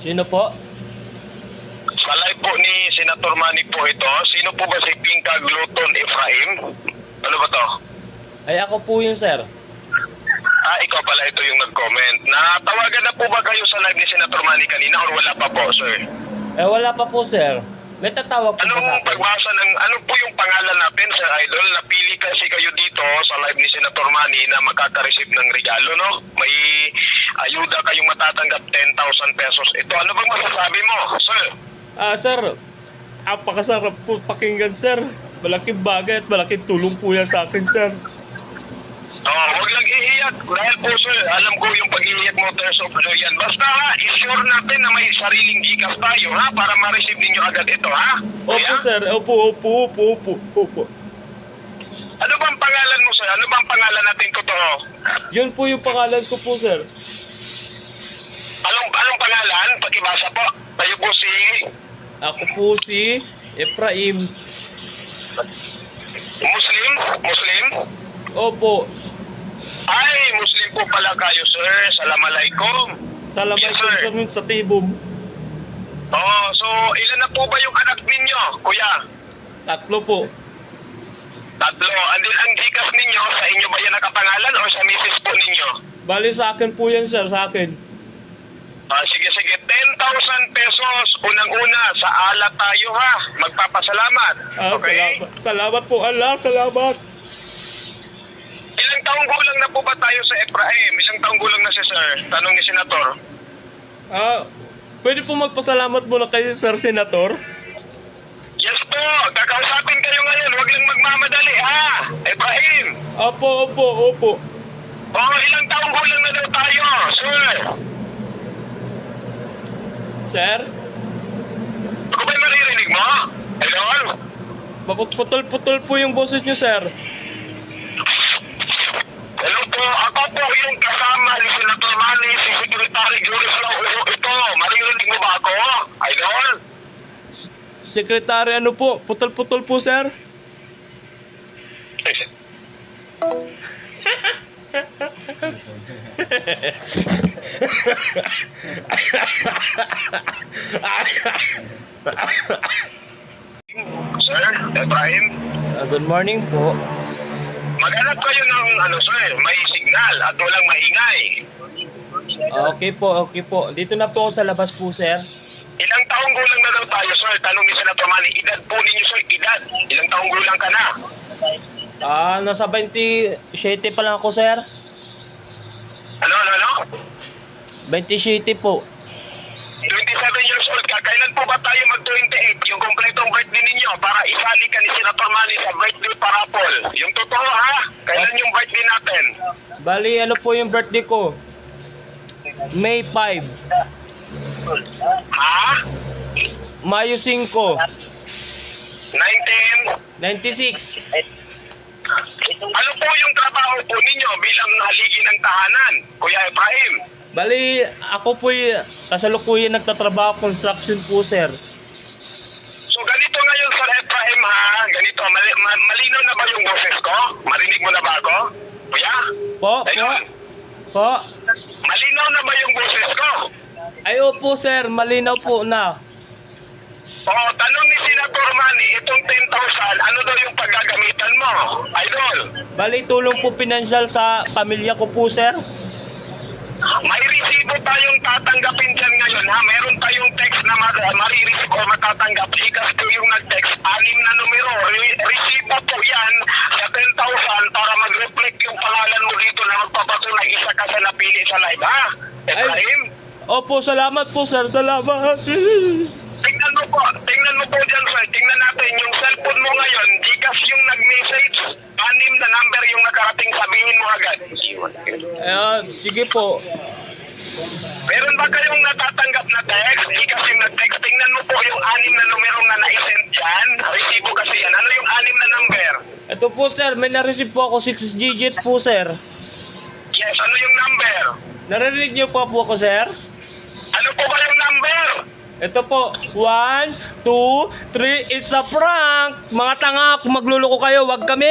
Sino po? Sa live po ni Senator Manny po ito. Sino po ba si Pinka Gluton Efraim? Ano ba to? Ay, ako po yun, sir. Ikaw pala ito yung nag-comment. Natawagan na po ba kayo sa live ni Senator Manny kanina or wala pa po, sir? Wala pa po, sir. May tatawag po Anong sa akin. pagbasa ng, ano po yung pangalan natin, Sir Idol? Napili kasi kayo dito sa live ni Senator Manny na makaka-receive ng regalo, no? May ayuda kayong matatanggap 10,000 pesos. Ito, ano bang masasabi mo, sir? Sir, apakasarap po pakinggan, sir. Malaking bagay at malaking tulong po yan sa akin, sir. Huwag lang iiyak. Dahil po, sir, alam ko yung pag-iiyak mo, tears of joy yan. Basta ha, i-sure natin na may sariling gikas tayo, ha? Para ma-receive ninyo agad ito, ha? Opo, Kaya? sir. Opo. Ano bang pangalan mo, sir? Ano bang pangalan natin totoo? Yun po yung pangalan ko po, sir. Anong pangalan? Pakibasa po. Tayo po si... Ako po si Efraim. Muslim? Muslim? Opo. Ay, Muslim po pala kayo, sir. Assalamualaikum. Salamat Yes, po sir. sa tibom. So ilan na po ba yung anak ninyo, kuya? 3 po. 3. And then, ang gikas ninyo, sa inyo ba yan nakapangalan o sa misis po ninyo? Bali sa akin po yan, sir. Sa akin. Sige. 10,000 pesos. Unang-una, sa ala tayo, ha? Magpapasalamat. Okay? Salamat po, Allah. Salamat. Ilang taong gulang na po ba tayo sa Efraim? Ilang taong gulang na si sir? Tanong ni Senator. Pwede po magpasalamat muna kayo, Sir Senator? Yes po, kakausapin kayo ngayon. Huwag lang magmamadali, ha? Efraim. Opo. Ilang taong gulang na daw tayo, sir? Sir? Ako ba'y maririnig mo? Hello? Maputol-putol po yung boses niyo, sir. Hello po, ako po yung kasama ni Senator Manny, si Secretary Juris Lauho. Ito, maririnig mo ba ako? Idol? Sekretary, ano po? Putol-putol po, sir. Sir, Efraim? Good morning po. Maghanap kayo ng sir, may signal at walang maingay. Okay po. Dito na po ako sa labas po, sir. Ilang taong gulang na daw tayo, sir? Tanong ni Senator Manny, edad po ninyo, sir, edad. Ilang taong gulang ka na? Nasa 27 pa lang ako, sir. Ano? 27 po. 27 years old ka. Kailan po ba tayo mag-28? Yung kompletong birthday ninyo para isali ka ni Senator Manny sa birthday parapol. Yung totoo, ha? Kailan yung birthday natin? Bali, ano po yung birthday ko? May 5. Ha? Mayo 5. 19? 96. Ano po yung trabaho po ninyo bilang haligi ng tahanan, Kuya Efraim? Bali, ako po kasalukuyan nagtatrabaho construction po, sir. So ganito ngayon, Sir Efraim, ha? Ganito, malinaw na ba yung boses ko? Marinig mo na ba ako? Kuya? Ayun. Po. Malinaw na ba yung boses ko? Ay, opo, sir. Malinaw po na. Tanong ni Senator Manny, itong 10,000, ano daw yung paggagamitan mo? Idol? Bali, tulong po pinansyal sa pamilya ko po, sir. May resibo tayong tatanggapin dyan ngayon, ha? Meron tayong text na marireceive o matatanggap. Ikas po yung nag-text, 6 na numero. Resibo po yan sa 10,000 para mag-reflect yung pangalan mo dito na magpapatunay isa ka sa napili sa live, ha? Efraim? Opo, salamat po, sir. Salamat. Tingnan mo po dyan, sir. Tingnan natin yung cellphone mo ngayon. Gikas yung nag-message, 6 na number yung nakarating, sabihin mo agad. Sige po. Meron ba kayong natatanggap na text? Gikas yung nag-text. Tingnan mo po yung 6 na numero na na-send dyan. Resibo kasi yan. Ano yung 6 na number? Ito po, sir. May na-receive po ako 6 digit po, sir. Yes, ano yung number? Narinig niyo po ako, sir? Ano po ba yung number? Ito po, 1, 2, 3, it's a prank! Mga tanga, kung magluloko kayo, wag kami!